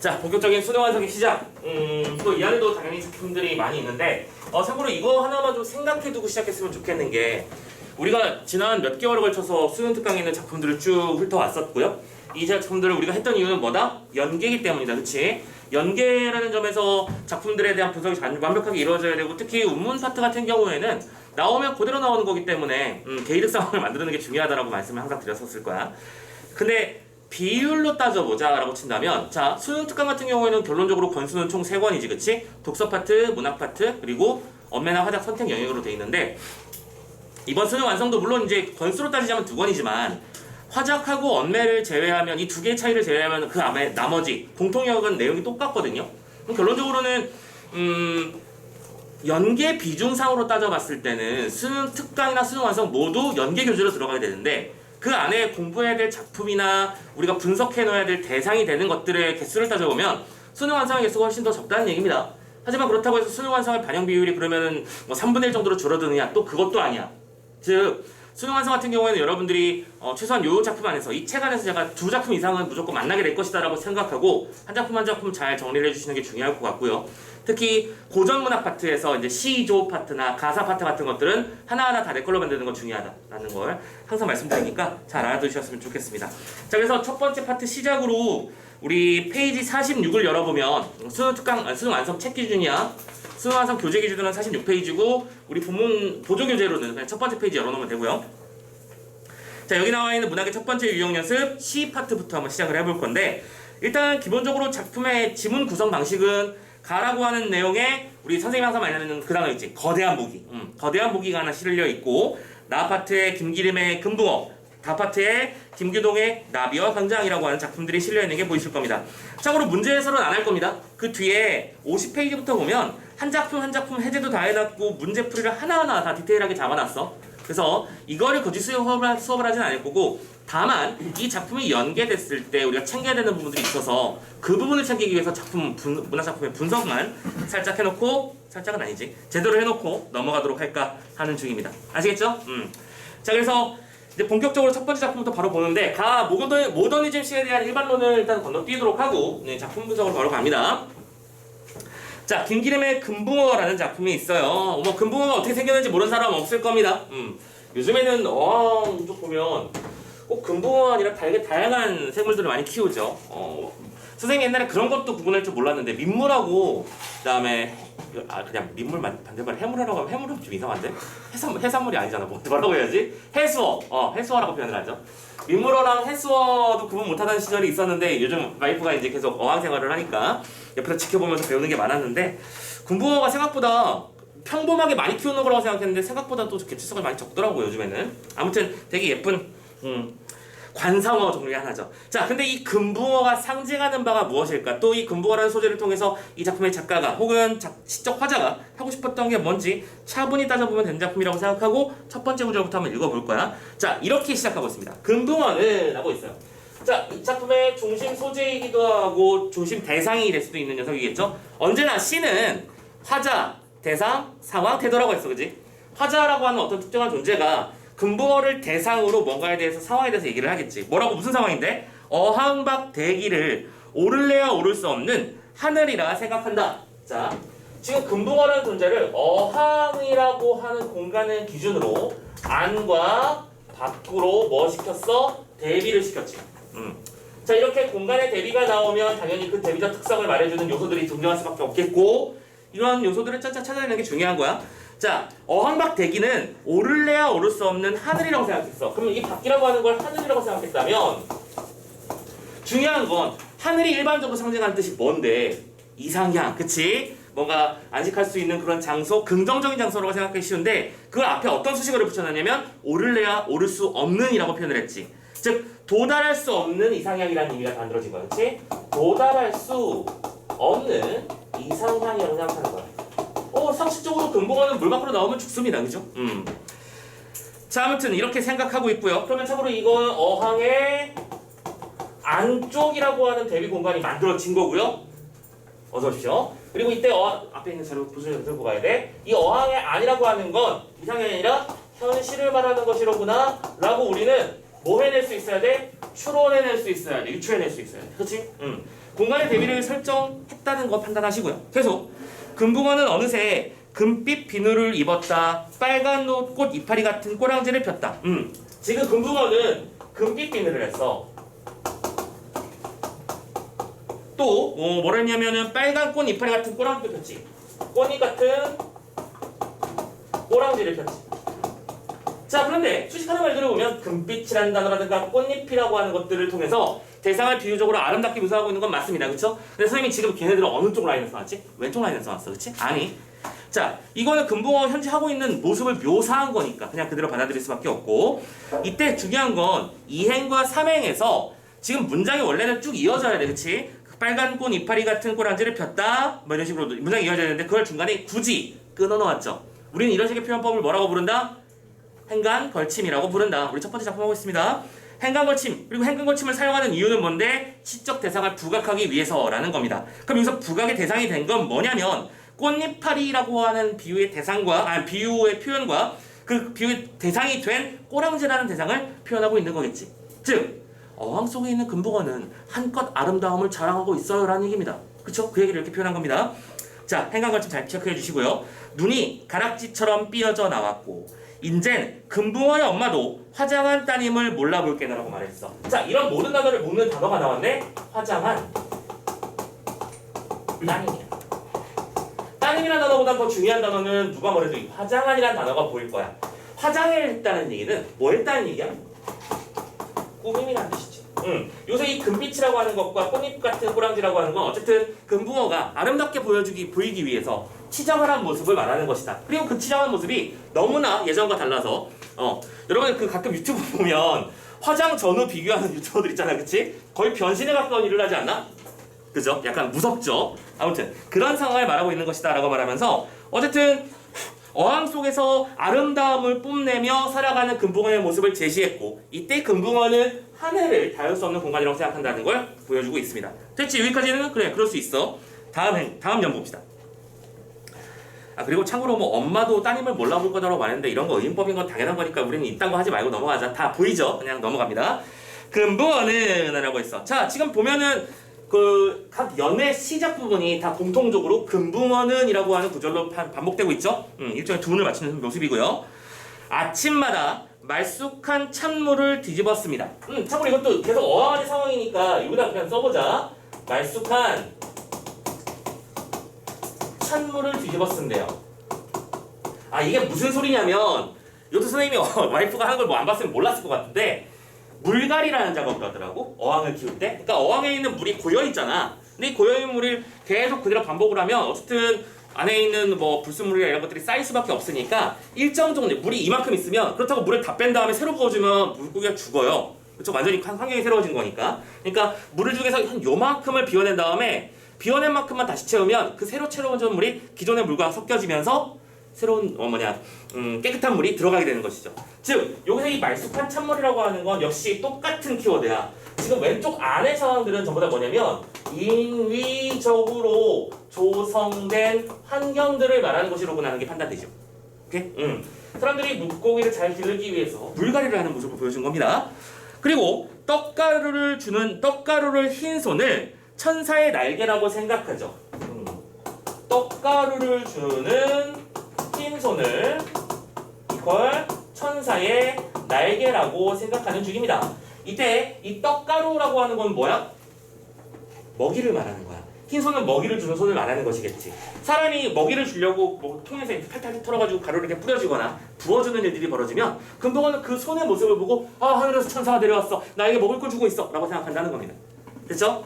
자, 본격적인 수능 완성의 시작. 또 이 안에도 당연히 작품들이 많이 있는데 참고로 이거 하나만 좀 생각해두고 시작했으면 좋겠는 게 우리가 지난 몇 개월에 걸쳐서 수능 특강에 있는 작품들을 쭉 훑어왔었고요. 이 작품들을 우리가 했던 이유는 뭐다? 연계이기 때문이다. 그치? 연계라는 점에서 작품들에 대한 분석이 완벽하게 이루어져야 되고 특히 운문 파트 같은 경우에는 나오면 그대로 나오는 거기 때문에 개이득 상황을 만드는 게 중요하다라고 말씀을 항상 드렸었을 거야. 근데 비율로 따져보자 라고 친다면 자 수능 특강 같은 경우에는 결론적으로 권수는 총 3권이지 그치? 독서 파트, 문학 파트, 그리고 언매나 화작 선택 영역으로 돼 있는데 이번 수능 완성도 물론 이제 권수로 따지자면 2권이지만 화작하고 언매를 제외하면 이 두 개의 차이를 제외하면 그 안에 나머지 공통역은 내용이 똑같거든요. 그럼 결론적으로는 연계 비중상으로 따져봤을 때는 수능 특강이나 수능 완성 모두 연계 교재로 들어가게 되는데 그 안에 공부해야 될 작품이나 우리가 분석해 놓아야 될 대상이 되는 것들의 개수를 따져보면 수능 완성의 개수가 훨씬 더 적다는 얘기입니다. 하지만 그렇다고 해서 수능 완성의 반영 비율이 그러면은 뭐 3분의 1 정도로 줄어드느냐? 또 그것도 아니야. 즉 수능 완성 같은 경우에는 여러분들이 최소한 요 작품 안에서 이 책 안에서 제가 2작품 이상은 무조건 만나게 될 것이다 라고 생각하고 한 작품 잘 정리를 해주시는 게 중요할 것 같고요. 특히 고전 문학 파트에서 이제 시조 파트나 가사 파트 같은 것들은 하나하나 다 내 걸로 만드는 건 중요하다라는 걸 항상 말씀드리니까 잘 알아두셨으면 좋겠습니다. 자, 그래서 첫 번째 파트 시작으로 우리 페이지 46을 열어보면 수능 완성 책 기준이야. 수능 완성 교재 기준은 46페이지고 우리 본문 보조 교재로는 그냥 첫 번째 페이지 열어놓으면 되고요. 자, 여기 나와 있는 문학의 첫 번째 유형 연습 시 파트부터 한번 시작을 해볼 건데 일단 기본적으로 작품의 지문 구성 방식은 가라고 하는 내용에 우리 선생님이 항상 많이 하는 그 단어 있지. 거대한 모기. 거대한 모기가 하나 실려 있고 나 파트에 김기림의 금붕어, 다 파트에 김규동의 나비와 광장이라고 하는 작품들이 실려 있는 게 보이실 겁니다. 참고로 문제 해설은 안 할 겁니다. 그 뒤에 50페이지부터 보면 한 작품 한 작품 해제도 다 해놨고 문제 풀이를 하나하나 다 디테일하게 잡아놨어. 그래서 이거를 굳이 수업을 하진 않을 거고 다만 이 작품이 연계됐을 때 우리가 챙겨야 되는 부분들이 있어서 그 부분을 챙기기 위해서 문학 작품의 분석만 살짝 해놓고 살짝은 아니지 제대로 해놓고 넘어가도록 할까 하는 중입니다. 아시겠죠? 자, 그래서 이제 본격적으로 첫 번째 작품부터 바로 보는데 모더니즘 시에 대한 일반론을 일단 건너뛰도록 하고 작품 분석으로 바로 갑니다. 자, 김기림의 금붕어라는 작품이 있어요. 뭐 금붕어가 어떻게 생겼는지 모르는 사람 없을 겁니다. 요즘에는 쭉 보면 꼭 금붕어가 아니라 되게 다양한 생물들을 많이 키우죠. 선생님이 옛날에 그런 것도 구분할 줄 몰랐는데 민물하고 그다음에 그냥 민물 반대말 해물이라고 하면 해물은 좀 이상한데 해산물이 아니잖아. 뭐라고 해야지? 해수어. 해수어라고 표현을 하죠. 민물어랑 해수어도 구분 못하는 시절이 있었는데 요즘 와이프가 이제 계속 어학 생활을 하니까 옆에서 지켜보면서 배우는 게 많았는데 금붕어가 생각보다 평범하게 많이 키우는 거라고 생각했는데 생각보다 또 개체수가 많이 적더라고요. 요즘에는. 아무튼 되게 예쁜 관상어 종류의 하나죠. 자, 근데 이 금붕어가 상징하는 바가 무엇일까? 또 이 금붕어라는 소재를 통해서 이 작품의 작가가 혹은 시적 화자가 하고 싶었던 게 뭔지 차분히 따져보면 되는 작품이라고 생각하고 첫 번째 구절부터 한번 읽어볼 거야. 자, 이렇게 시작하고 있습니다. 금붕어는 라고 있어요. 자, 이 작품의 중심 소재이기도 하고 중심 대상이 될 수도 있는 녀석이겠죠? 언제나 시는 화자, 대상, 상황, 태도라고 했어. 그지? 화자라고 하는 어떤 특정한 존재가 금붕어를 대상으로 뭔가에 대해서 상황에 대해서 얘기를 하겠지. 뭐라고 무슨 상황인데? 어항박 대기를 오를래야 오를 수 없는 하늘이라 생각한다. 자, 지금 금붕어라는 존재를 어항이라고 하는 공간을 기준으로 안과 밖으로 뭐 시켰어? 대비를 시켰지. 자, 이렇게 공간의 대비가 나오면 당연히 그 대비적 특성을 말해주는 요소들이 등장할 수밖에 없겠고 이런 요소들을 짠짠 찾아내는 게 중요한 거야. 자, 어항박 대기는 오를래야 오를 수 없는 하늘이라고 생각했어. 그러면 이 밖이라고 하는 걸 하늘이라고 생각했다면 중요한 건 하늘이 일반적으로 상징하는 뜻이 뭔데? 이상향, 그치? 뭔가 안식할 수 있는 그런 장소, 긍정적인 장소라고 생각하기 쉬운데 그 앞에 어떤 수식어를 붙여놨냐면 오를래야 오를 수 없는 이라고 표현을 했지. 즉 도달할 수 없는 이상향이라는 의미가 만들어진 거야. 그치? 도달할 수 없는 이상향이라고 생각하는 거야. 상식적으로 금붕어는 물 밖으로 나오면 죽습니다. 그죠? 자, 아무튼 이렇게 생각하고 있고요. 그러면 참고로 이건 어항의 안쪽이라고 하는 대비 공간이 만들어진 거고요. 어서 오십시오. 그리고 이때 앞에 있는 자료 보수를 들고 가야 돼. 이 어항의 안이라고 하는 건 이상이 아니라 현실을 말하는 것이로구나 라고 우리는 뭐 해낼 수 있어야 돼? 추론해낼 수 있어야 돼. 유추해낼 수 있어야 돼. 그치? 공간의 대비를 설정했다는 거 판단하시고요. 계속 금붕어는 어느새 금빛 비늘을 입었다. 빨간 꽃 이파리 같은 꼬랑지를 폈다. 지금 금붕어는 금빛 비늘을 했어. 또 뭐라 했냐면은 빨간 꽃 이파리 같은 꼬랑지를 폈지. 꽃잎 같은 꼬랑지를 폈지. 자, 그런데 수식하는 말들을 보면 금빛이라는 단어라든가 꽃잎이라고 하는 것들을 통해서 대상을 비유적으로 아름답게 묘사하고 있는 건 맞습니다. 그쵸? 근데 선생님이 지금 걔네들은 어느 쪽 라인에서 나왔지? 왼쪽 라인에서 나왔어. 그치? 아니. 자, 이거는 금붕어 현재 하고 있는 모습을 묘사한 거니까 그냥 그대로 받아들일 수밖에 없고, 이때 중요한 건 2행과 3행에서 지금 문장이 원래는 쭉 이어져야 돼. 그치? 빨간 꽃 이파리 같은 꼬랑지를 폈다. 뭐 이런 식으로 문장이 이어져야 되는데 그걸 중간에 굳이 끊어놓았죠. 우리는 이런 식의 표현법을 뭐라고 부른다? 행간걸침이라고 부른다. 우리 첫 번째 작품 하고 있습니다. 행간걸침, 그리고 행간걸침을 사용하는 이유는 뭔데? 시적 대상을 부각하기 위해서라는 겁니다. 그럼 여기서 부각의 대상이 된 건 뭐냐면 꽃잎파리라고 하는 비유의 대상과 비유의 표현과 그 비유의 대상이 된 꼬랑지라는 대상을 표현하고 있는 거겠지. 즉 어항 속에 있는 금붕어는 한껏 아름다움을 자랑하고 있어요라는 얘기입니다. 그쵸? 그 얘기를 이렇게 표현한 겁니다. 자, 행간걸침 잘 체크해 주시고요. 눈이 가락지처럼 삐어져 나왔고 인젠 금붕어의 엄마도 화장한 따님을 몰라볼게너라고 말했어. 자, 이런 모든 단어를 묶는 단어가 나왔네. 화장한 따님이야. 따님이라는 단어보다 더 중요한 단어는 누가 뭐래도 이 화장한이라는 단어가 보일 거야. 화장을 했다는 얘기는 뭐 했다는 얘기야? 꾸밈이라는 뜻이지. 요새 이 금빛이라고 하는 것과 꽃잎 같은 꼬랑지라고 하는 건 어쨌든 금붕어가 아름답게 보이기 위해서 치장을 한 모습을 말하는 것이다. 그리고 그 치장한 모습이 너무나 예전과 달라서 여러분 그 가끔 유튜브 보면 화장 전후 비교하는 유튜버들 있잖아요. 그치? 거의 변신에 가까운 일을 하지 않나? 그죠? 약간 무섭죠? 아무튼 그런 상황을 말하고 있는 것이다 라고 말하면서 어쨌든 어항 속에서 아름다움을 뽐내며 살아가는 금붕어의 모습을 제시했고 이때 금붕어는 하늘을 닿을 수 없는 공간이라고 생각한다는 걸 보여주고 있습니다. 됐지? 여기까지는 그래 그럴 수 있어. 다음 년 봅시다. 그리고 참고로 뭐 엄마도 따님을 몰라볼 거다라고 말했는데 이런 거 의인법인 건 당연한 거니까 우리는 이딴 거 하지 말고 넘어가자. 다 보이죠? 그냥 넘어갑니다. 금붕어는 라고 했어. 자, 지금 보면은 그 각 연의 시작 부분이 다 공통적으로 금붕어는 이라고 하는 구절로 반복되고 있죠. 일종의 두문을 맞추는 모습이고요. 아침마다 말쑥한 찬물을 뒤집었습니다. 참고로 이것도 계속 어항의 상황이니까 여기다 그냥 써보자. 말쑥한 찬물을 뒤집었는데요. 이게 무슨 소리냐면 이것도 선생님이 와이프가 하는 걸 뭐 안 봤으면 몰랐을 것 같은데 물갈이라는 작업을 하더라고. 어항을 키울 때. 그러니까 어항에 있는 물이 고여있잖아. 근데 이 고여있는 물을 계속 그대로 반복을 하면 어쨌든 안에 있는 뭐 불순물이나 이런 것들이 쌓일 수밖에 없으니까 일정 정도 물이 이만큼 있으면 그렇다고 물을 다 뺀 다음에 새로 부어주면 물고기가 죽어요. 그렇죠? 완전히 환경이 새로워진 거니까. 그러니까 물을 중에서 한 요만큼을 비워낸 다음에 비워낸 만큼만 다시 채우면 그 새로 채워진 물이 기존의 물과 섞여지면서 새로운 깨끗한 물이 들어가게 되는 것이죠. 즉 여기서 이 말쑥한 찬물이라고 하는 건 역시 똑같은 키워드야. 지금 왼쪽 안의 상황들은 전부 다 뭐냐면 인위적으로 조성된 환경들을 말하는 것이로구나 하는 게 판단되죠. 오케이? 사람들이 물고기를 잘 기르기 위해서 물갈이를 하는 모습을 보여준 겁니다. 그리고 떡가루를 흰 손을 천사의 날개라고 생각하죠. 떡가루를 주는 흰 손을 이걸 천사의 날개라고 생각하는 중입니다. 이때 이 떡가루라고 하는 건 뭐야? 먹이를 말하는 거야. 흰 손은 먹이를 주는 손을 말하는 것이겠지. 사람이 먹이를 주려고 뭐 통에서 팔팔 털어가지고 가루를 이렇게 뿌려주거나 부어주는 일들이 벌어지면 금붕어는 그 손의 모습을 보고 하늘에서 천사가 내려왔어. 나에게 먹을 걸 주고 있어. 라고 생각한다는 겁니다. 됐죠?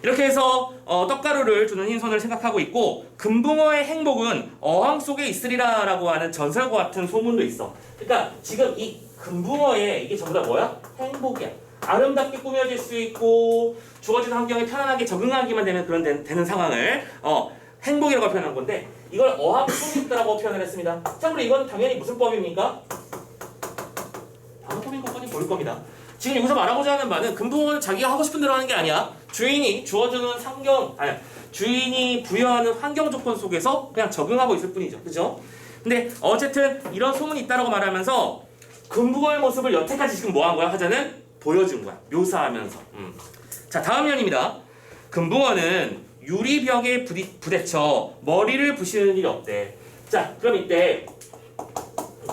이렇게 해서 떡가루를 주는 흰손을 생각하고 있고 금붕어의 행복은 어항 속에 있으리라 라고 하는 전설과 같은 소문도 있어. 그러니까 지금 이 금붕어의 이게 전부 다 뭐야? 행복이야. 아름답게 꾸며질 수 있고 주어진 환경에 편안하게 적응하기만 되면 되는 상황을 행복이라고 표현한 건데 이걸 어항 속에 있다라고 표현을 했습니다. 참고로 이건 당연히 무슨 법입니까? 방법인 것까지 보일 겁니다. 지금 여기서 말하고자 하는 바는 금붕어는 자기가 하고 싶은 대로 하는 게 아니야. 주인이 주인이 부여하는 환경 조건 속에서 그냥 적응하고 있을 뿐이죠. 그죠? 근데 어쨌든 이런 소문이 있다라고 말하면서 금붕어의 모습을 여태까지 지금 뭐 한 거야? 화자는 보여준 거야. 묘사하면서. 자, 다음 면입니다. 금붕어는 유리벽에 부딪혀 머리를 부시는 일이 없대. 자, 그럼 이때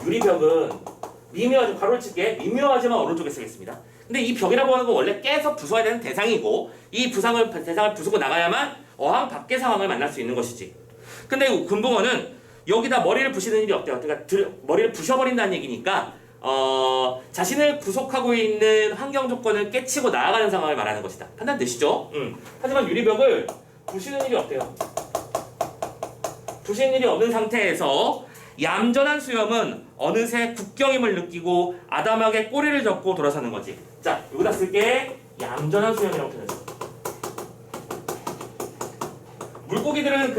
유리벽은 미묘하지, 가로를 칠게, 미묘하지만 오른쪽에 쓰겠습니다. 근데 이 벽이라고 하는 건 원래 깨서 부숴야 되는 대상이고, 이 대상을 부수고 나가야만 어항 밖의 상황을 만날 수 있는 것이지. 근데 금붕어는 여기다 머리를 부시는 일이 없대요. 그러니까 머리를 부셔버린다는 얘기니까 자신을 구속하고 있는 환경 조건을 깨치고 나아가는 상황을 말하는 것이다. 판단 되시죠? 하지만 유리벽을 부시는 일이 없대요. 부시는 일이 없는 상태에서 얌전한 수염은 어느새 국경임을 느끼고 아담하게 꼬리를 젓고 돌아서는 거지. 자, 여기다 쓸게. 얌전한 수염이라고 표현했어. 물고기들은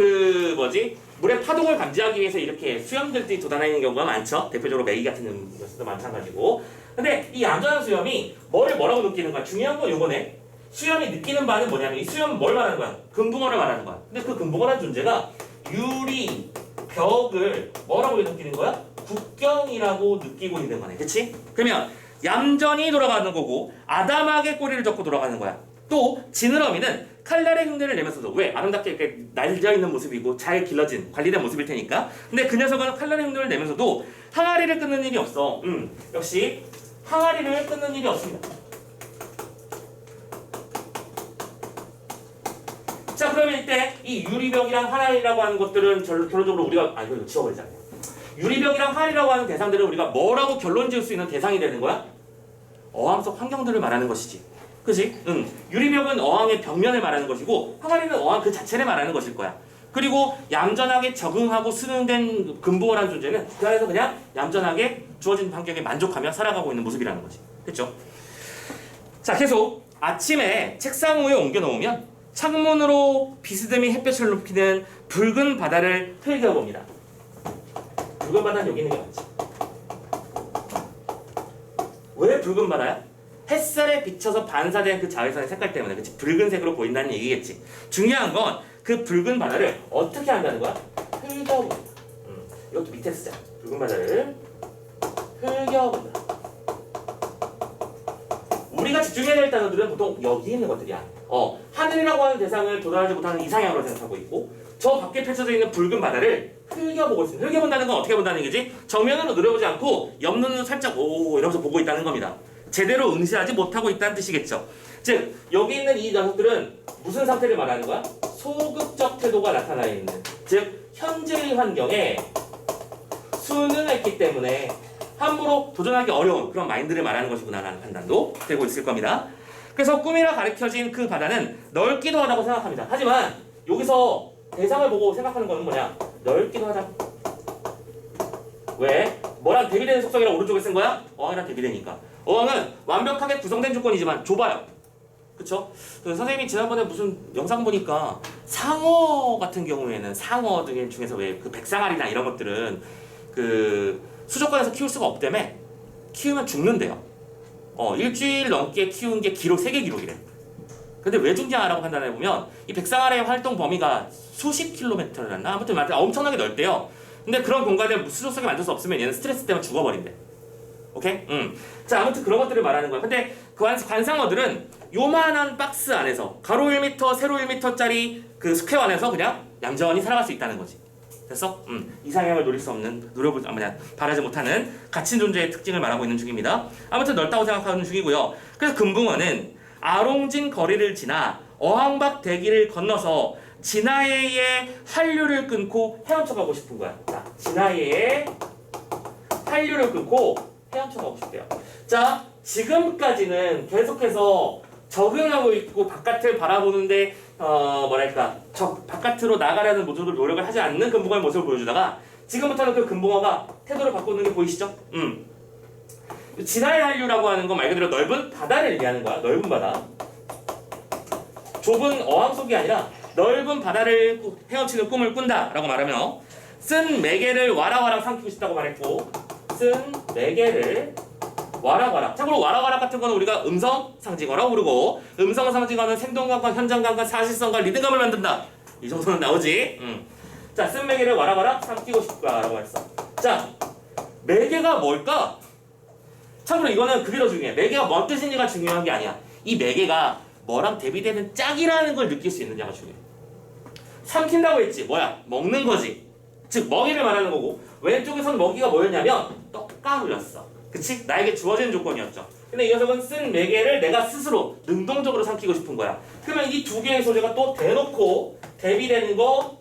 물의 파동을 감지하기 위해서 이렇게 수염들이 돋아다니는 경우가 많죠. 대표적으로 메기 같은 녀석도 마찬가지고. 근데 이 얌전한 수염이 뭐라고 느끼는 거야? 중요한 건 요거네. 수염이 느끼는 바는 뭐냐면 이 수염은 뭘 말하는 거야? 금붕어를 말하는 거야. 근데 그 금붕어라는 존재가 유리, 벽을 뭐라고 느끼는 거야? 국경이라고 느끼고 있는 거네. 그치? 그러면 얌전히 돌아가는 거고 아담하게 꼬리를 젓고 돌아가는 거야. 또 지느러미는 칼날의 흉내를 내면서도 왜? 아름답게 이렇게 날려있는 모습이고 잘 길러진 관리된 모습일 테니까. 근데 그 녀석은 칼날의 흉내를 내면서도 항아리를 끊는 일이 없어. 역시 항아리를 끊는 일이 없습니다. 자, 그러면 이때 이 유리벽이랑 항아리라고 하는 것들은 결론적으로 우리가 이거 지워버리자. 유리벽이랑 항아리라고 하는 대상들은 우리가 뭐라고 결론 지을 수 있는 대상이 되는 거야? 어항 속 환경들을 말하는 것이지. 그치? 유리벽은 어항의 벽면을 말하는 것이고 항아리는 어항 그 자체를 말하는 것일 거야. 그리고 얌전하게 적응하고 수능된 금붕어라는 존재는 그 안에서 그냥 얌전하게 주어진 환경에 만족하며 살아가고 있는 모습이라는 거지. 됐죠? 자, 계속 아침에 책상 위에 옮겨놓으면 창문으로 비스듬히 햇볕을 높이는 붉은 바다를 흘겨봅니다. 붉은 바다는 여기 있는 게 맞지. 왜 붉은 바다야? 햇살에 비쳐서 반사된 그 자외선의 색깔 때문에. 그치? 붉은색으로 보인다는 얘기겠지. 중요한 건 그 붉은 바다를 어떻게 한다는 거야? 흘겨본다. 이것도 밑에 쓰자. 붉은 바다를 흘겨본다. 우리가 집중해야 될 단어들은 보통 여기 있는 것들이야. 하늘이라고 하는 대상을 도달하지 못하는 이상향으로 생각하고 있고, 저 밖에 펼쳐져 있는 붉은 바다를 흘겨보고 있습니다. 흘겨본다는 건 어떻게 본다는 얘기지? 정면으로 노려보지 않고 옆눈으로 살짝 오 이러면서 보고 있다는 겁니다. 제대로 응시하지 못하고 있다는 뜻이겠죠. 즉 여기 있는 이 녀석들은 무슨 상태를 말하는 거야? 소극적 태도가 나타나 있는, 즉 현재의 환경에 순응했기 때문에 함부로 도전하기 어려운 그런 마인드를 말하는 것이구나라는 판단도 되고 있을 겁니다. 그래서 꿈이라 가르쳐진 그 바다는 넓기도 하다고 생각합니다. 하지만 여기서 대상을 보고 생각하는 것은 뭐냐? 넓기도 하다. 왜? 뭐랑 대비되는 속성이랑 오른쪽에 쓴 거야? 어항이랑 대비되니까. 어항은 완벽하게 구성된 조건이지만 좁아요. 그쵸? 선생님이 지난번에 무슨 영상 보니까 상어 같은 경우에는 상어 중에서 왜 그 백상아리나 이런 것들은 그 수족관에서 키울 수가 없다며 키우면 죽는데요. 일주일 넘게 키운 게 기록, 세계 기록이래. 근데 왜 중요하라고 판단해보면 이 백상아리의 활동 범위가 수십 킬로미터였나? 아무튼 엄청나게 넓대요. 근데 그런 공간에 수족 속에 만들 수 없으면 얘는 스트레스 때문에 죽어버린대. 오케이? 자, 아무튼 그런 것들을 말하는 거야. 근데 그 관상어들은 요만한 박스 안에서 가로 1m, 세로 1m짜리 그 스퀘어 안에서 그냥 얌전히 살아갈 수 있다는 거지. 됐어? 이상향을 노릴 수 없는, 바라지 못하는 갇힌 존재의 특징을 말하고 있는 중입니다. 아무튼 넓다고 생각하는 중이고요. 그래서 금붕어는 아롱진 거리를 지나 어항 밖 대기를 건너서 진아예의 한류를 끊고 헤엄쳐가고 싶은 거야. 자, 진아예의 한류를 끊고 헤엄쳐가고 싶대요. 자, 지금까지는 계속해서 적응하고 있고 바깥을 바라보는데 바깥으로 나가려는 모습을 노력을 하지 않는 금붕어의 모습을 보여주다가 지금부터는 그 금붕어가 태도를 바꾸는 게 보이시죠? 진화의 한류라고 하는 건 말 그대로 넓은 바다를 얘기하는 거야. 넓은 바다. 좁은 어항 속이 아니라 넓은 바다를 헤엄치는 꿈을 꾼다라고 말하며 쓴 매개를 와락와락 삼키고 싶다고 말했고, 쓴 매개를 와락와락. 참고로 와락와락 같은 거는 우리가 음성 상징어라고 부르고, 음성 상징어는 생동감과 현장감과 사실성과 리듬감을 만든다. 이 정도는 나오지. 자, 쓴 매개를 와락와락 삼키고 싶다라고 했어. 자, 매개가 뭘까? 참고로 이거는 그대로 중요해. 매개가 뭔 뜻인지가 중요한 게 아니야. 이 매개가 뭐랑 대비되는 짝이라는 걸 느낄 수 있느냐가 중요해. 삼킨다고 했지. 뭐야? 먹는 거지. 즉 먹이를 말하는 거고 왼쪽에선 먹이가 뭐였냐면 떡가루였어. 그치? 나에게 주어진 조건이었죠. 근데 이 녀석은 쓴 매개를 내가 스스로 능동적으로 삼키고 싶은 거야. 그러면 이 두 개의 소재가 또 대놓고 대비되는 거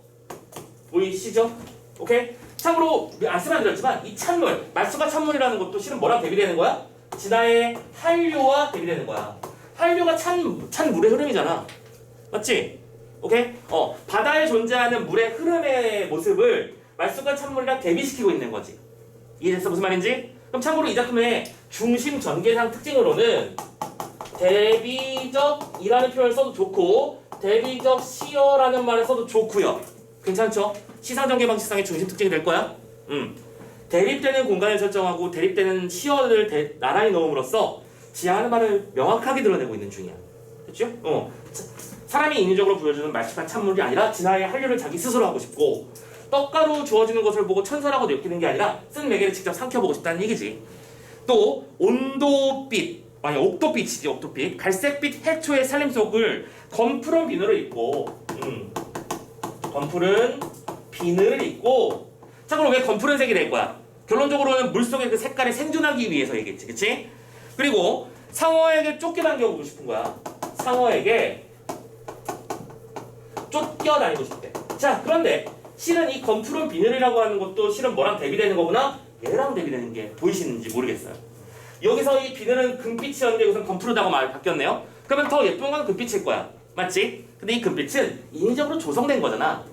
보이시죠? 오케이? 참고로 말씀 안 드렸지만 이 찬물, 말수가 찬물이라는 것도 실은 뭐랑 대비되는 거야? 진화의 한류와 대비되는 거야. 한류가 찬 물의 흐름이잖아. 맞지? 오케이? 바다에 존재하는 물의 흐름의 모습을 말수가 찬물이랑 대비시키고 있는 거지. 이해됐어? 무슨 말인지? 그럼 참고로 이 작품의 중심 전개상 특징으로는 대비적이라는 표현을 써도 좋고 대비적 시어라는 말을 써도 좋고요. 괜찮죠? 시상 전개 방식상의 중심 특징이 될 거야. 대립되는 공간을 설정하고 대립되는 시어를 나란히 넣음으로써 지향하는 바를 명확하게 드러내고 있는 중이야. 됐죠? 사람이 인위적으로 보여주는 말쑥한 찬물이 아니라 진화의 한류를 자기 스스로 하고 싶고 떡가루 주어지는 것을 보고 천사라고 느끼는 게 아니라 쓴 매개를 직접 삼켜보고 싶다는 얘기지. 또 온도빛, 아니 옥도빛이지. 옥도빛, 갈색빛 해초의 살림 속을 검푸른 비늘을 입고 검푸른 비늘을 입고 참고로 왜 검푸른 색이 될 거야? 결론적으로는 물속의 그 색깔이 생존하기 위해서 얘기했지. 그치? 그리고 상어에게 쫓겨다니고 싶은 거야. 상어에게 쫓겨다니고 싶대. 자, 그런데 실은 이 검푸른 비늘이라고 하는 것도 실은 뭐랑 대비되는 거구나? 얘랑 대비되는 게 보이시는지 모르겠어요. 여기서 이 비늘은 금빛이었는데 여기서 검푸르다고 말 바뀌었네요. 그러면 더 예쁜 건 금빛일 거야. 맞지? 근데 이 금빛은 인위적으로 조성된 거잖아.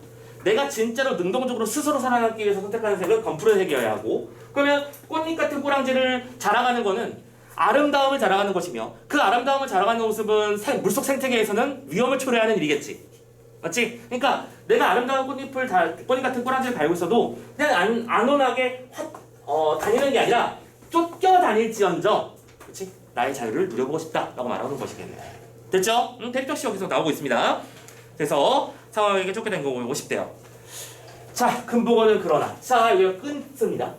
내가 진짜로 능동적으로 스스로 살아남기 위해서 선택하는 색은 검푸른 색이어야 하고, 그러면 꽃잎 같은 꼬랑지를 자랑하는 거는 아름다움을 자랑하는 것이며 그 아름다움을 자랑하는 모습은 물속 생태계에서는 위험을 초래하는 일이겠지. 맞지? 그러니까 내가 아름다운 꽃잎 같은 꼬랑지를 달고 있어도 그냥 안온하게 다니는 게 아니라 쫓겨다닐지언정, 그치? 나의 자유를 누려보고 싶다라고 말하는 것이겠네. 됐죠? 대립적 여기서 나오고 있습니다. 그래서 상황에게 쫓겨다니고 싶대요. 자, 금붕어는 그러나. 자, 이거 끊습니다.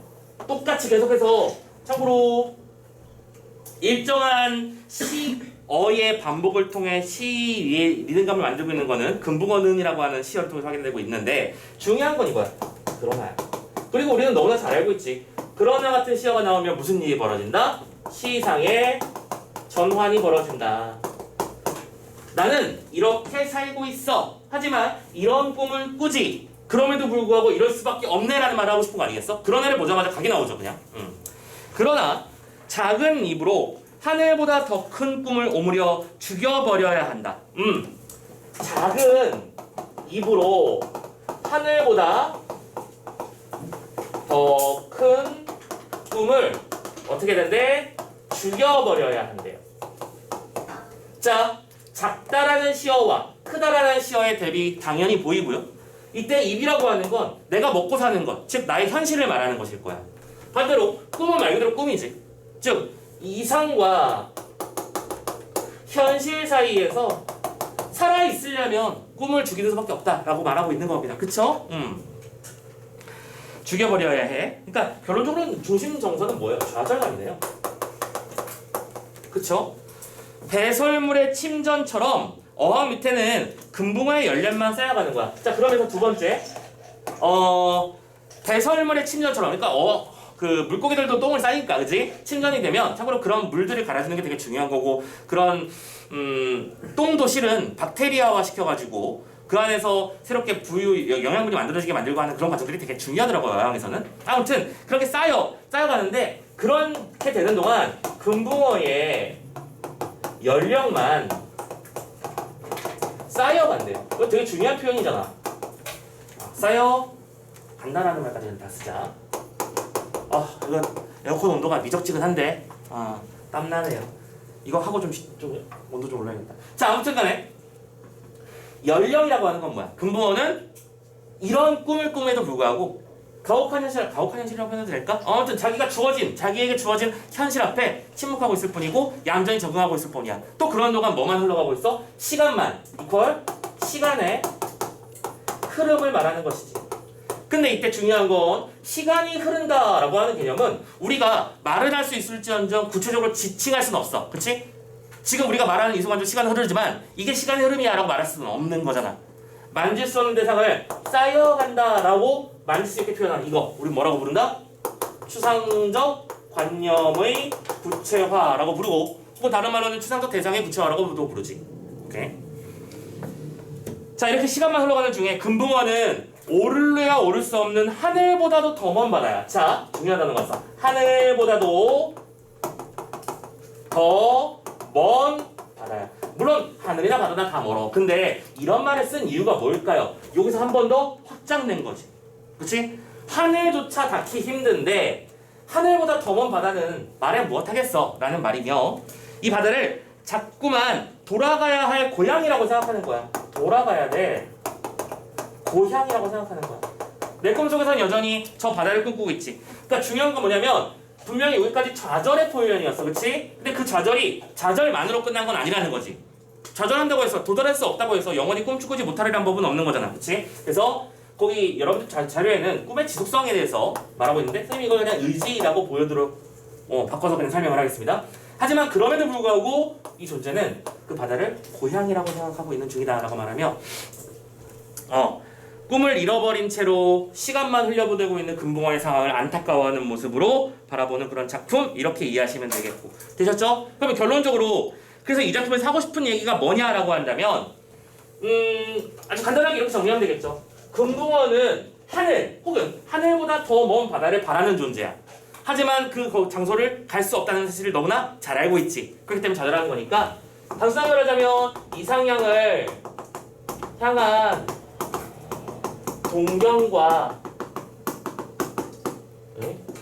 똑같이 계속해서 참고로 일정한 시어의 반복을 통해 시의 리듬감을 만들고 있는 거는 금붕어는이라고 하는 시어를 통해서 확인되고 있는데 중요한 건 이거야. 그러나야. 그리고 우리는 너무나 잘 알고 있지. 그러나 같은 시어가 나오면 무슨 일이 벌어진다? 시상의 전환이 벌어진다. 나는 이렇게 살고 있어. 하지만 이런 꿈을 꾸지. 그럼에도 불구하고 이럴 수밖에 없네라는 말을 하고 싶은 거 아니겠어? 그러나를 보자마자 각이 나오죠, 그냥. 그러나 작은 입으로 하늘보다 더 큰 꿈을 오므려 죽여버려야 한다. 작은 입으로 하늘보다 더 큰 꿈을 어떻게 된대? 죽여버려야 한대요. 자, 작다라는 시어와 크다라는 시어의 대비 당연히 보이고요. 이때 입이라고 하는 건 내가 먹고 사는 것, 즉 나의 현실을 말하는 것일 거야. 반대로 꿈은 말 그대로 꿈이지. 즉 이상과 현실 사이에서 살아있으려면 꿈을 죽이는 수밖에 없다라고 말하고 있는 겁니다. 그쵸? 죽여버려야 해. 그러니까 결론적으로 중심 정서는 뭐예요? 좌절감이네요. 그쵸? 배설물의 침전처럼 어항 밑에는 금붕어의 열련만 쌓여가는 거야. 자, 그러면서 두 번째, 배설물의 침전처럼, 그러니까 그 물고기들도 똥을 싸니까, 그지? 침전이 되면 참고로 그런 물들을 갈아주는 게 되게 중요한 거고, 그런 똥도 실은 박테리아화 시켜가지고 그 안에서 새롭게 영양분이 만들어지게 만들고 하는 그런 과정들이 되게 중요하더라고요, 어항에서는. 아무튼 그렇게 쌓여가는데 그렇게 되는 동안 금붕어의 연령만 쌓여간대요. 이거 되게 중요한 표현이잖아. 쌓여간다라는 말까지는 다 쓰자. 이건 에어컨 온도가 미적지근한데 땀나네요. 이거 하고 좀 온도 좀 올려야겠다. 자, 아무튼 간에 연령이라고 하는 건 뭐야? 금붕어는 이런 꿈을 꿈에도 불구하고 가혹한 현실이라고 해도 될까? 아무튼 자기에게 주어진 현실 앞에 침묵하고 있을 뿐이고 얌전히 적응하고 있을 뿐이야. 또 그런 동안 뭐만 흘러가고 있어? 시간만 이퀄 시간의 흐름을 말하는 것이지. 근데 이때 중요한 건 시간이 흐른다라고 하는 개념은 우리가 말을 할 수 있을지언정 구체적으로 지칭할 수는 없어. 그치? 지금 우리가 말하는 이소관조 시간은 흐르지만 이게 시간의 흐름이야 라고 말할 수는 없는 거잖아. 만질 수 없는 대상을 쌓여간다 라고 만질 수 있게 표현한 이거 우리 뭐라고 부른다? 추상적 관념의 구체화라고 부르고, 혹은 다른 말로는 추상적 대상의 구체화라고도 부르지. 오케이. 자, 이렇게 시간만 흘러가는 중에 금붕어는 오를래야 오를 수 없는 하늘보다도 더 먼 바다야. 자, 중요하다는 거 써. 하늘보다도 더 먼 바다야. 물론 하늘이나 바다나 다 멀어. 근데 이런 말을 쓴 이유가 뭘까요? 여기서 한 번 더 확장된 거지. 그치? 하늘조차 닿기 힘든데 하늘보다 더 먼 바다는 말해 무엇하겠어 라는 말이며, 이 바다를 자꾸만 돌아가야 할 고향이라고 생각하는 거야. 돌아가야 돼. 고향이라고 생각하는 거야. 내 꿈속에서는 여전히 저 바다를 꿈꾸고 있지. 그러니까 중요한 건 뭐냐면 분명히 여기까지 좌절의 표현이었어. 그치? 근데 그 좌절이 좌절만으로 끝난 건 아니라는 거지. 좌절한다고 해서 도달할 수 없다고 해서 영원히 꿈꾸지 못하리란 법은 없는 거잖아. 그치? 그래서 거기 여러분들 자료에는 꿈의 지속성에 대해서 말하고 있는데 선생님이 이걸 그냥 의지라고 바꿔서 그냥 설명을 하겠습니다. 하지만 그럼에도 불구하고 이 존재는 그 바다를 고향이라고 생각하고 있는 중이다 라고 말하며, 꿈을 잃어버린 채로 시간만 흘려보내고 있는 금붕어의 상황을 안타까워하는 모습으로 바라보는 그런 작품, 이렇게 이해하시면 되겠고. 되셨죠? 그러면 결론적으로 그래서 이 작품을 사고 싶은 얘기가 뭐냐라고 한다면 아주 간단하게 이렇게 정리하면 되겠죠. 금붕어는 하늘 혹은 하늘보다 더 먼 바다를 바라는 존재야. 하지만 그 장소를 갈 수 없다는 사실을 너무나 잘 알고 있지. 그렇기 때문에 좌절하는 거니까, 단순하게 말하자면 이상향을 향한 동경과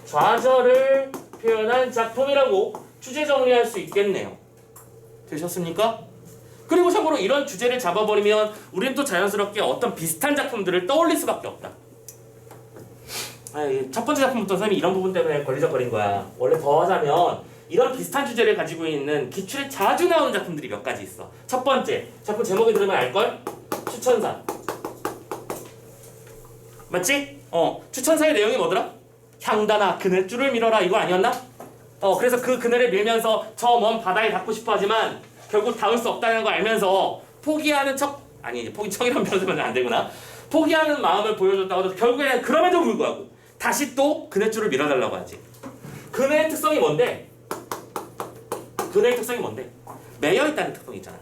좌절을 표현한 작품이라고 주제 정리할 수 있겠네요. 되셨습니까? 그리고 참고로 이런 주제를 잡아버리면 우리는 또 자연스럽게 어떤 비슷한 작품들을 떠올릴 수밖에 없다. 첫 번째 작품부터 선생님이 이런 부분 때문에 걸리적거린 거야. 원래 더 하자면 이런 비슷한 주제를 가지고 있는 기출에 자주 나오는 작품들이 몇 가지 있어. 첫 번째, 작품 제목이 들으면 알걸? 추천사. 맞지? 추천사의 내용이 뭐더라? 향단아 그늘줄을 밀어라, 이거 아니었나? 그래서 그 그늘을 밀면서 저 먼 바다에 닿고 싶어 하지만 결국 닿을 수 없다는 걸 알면서 포기하는 척, 아니 포기척이라는 표현은 안 되구나. 포기하는 마음을 보여줬다고 해도 결국에는 그럼에도 불구하고 다시 또 그늘줄을 밀어달라고 하지. 그늘의 특성이 뭔데? 매여있다는 특성이 있잖아.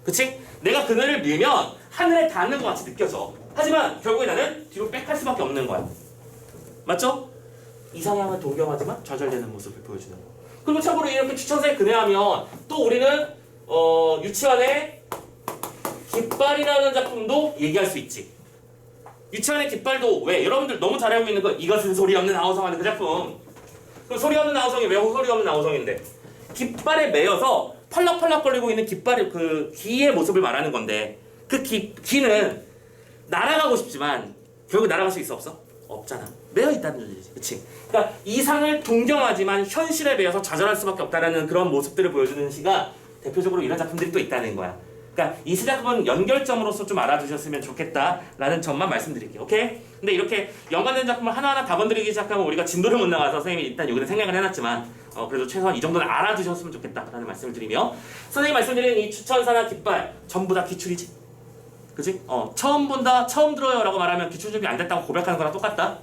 그치? 내가 그늘을 밀면 하늘에 닿는 것 같이 느껴져. 하지만 결국에 나는 뒤로 빽할 수밖에 없는 거야. 맞죠? 이상향은 동경하지만 좌절되는 모습을 보여주는 거. 그리고 참고로 이렇게 추천사에 근해하면 또 우리는 유치원의 깃발이라는 작품도 얘기할 수 있지. 유치원의 깃발도 왜? 여러분들 너무 잘 알고 있는 거, 이것은 소리 없는 아우성 하는 그 작품. 그럼 소리 없는 아우성이 왜 소리 없는 아우성인데? 깃발에 매여서 펄럭펄럭거리고 있는 깃발의 그 기의 모습을 말하는 건데, 그 기는 날아가고 싶지만 결국 날아갈 수 있어 없어? 없잖아. 매여 있다는 존재지. 그치? 그러니까 이상을 동경하지만 현실에 매여서 좌절할 수밖에 없다라는 그런 모습들을 보여주는 시가 대표적으로 이런 작품들이 또 있다는 거야. 그러니까 이 세 작품은 연결점으로서 좀 알아두셨으면 좋겠다라는 점만 말씀드릴게요. 오케이? 근데 이렇게 연관된 작품을 하나하나 다 건드리기 시작하면 우리가 진도를 못 나가서 선생님이 일단 여기는 생략을 해놨지만 그래도 최소한 이 정도는 알아두셨으면 좋겠다라는 말씀을 드리며, 선생님이 말씀드린 이 추천사나 깃발 전부 다 기출이지. 그치? 처음 본다, 처음 들어요 라고 말하면 기출 준비 안 됐다고 고백하는 거랑 똑같다.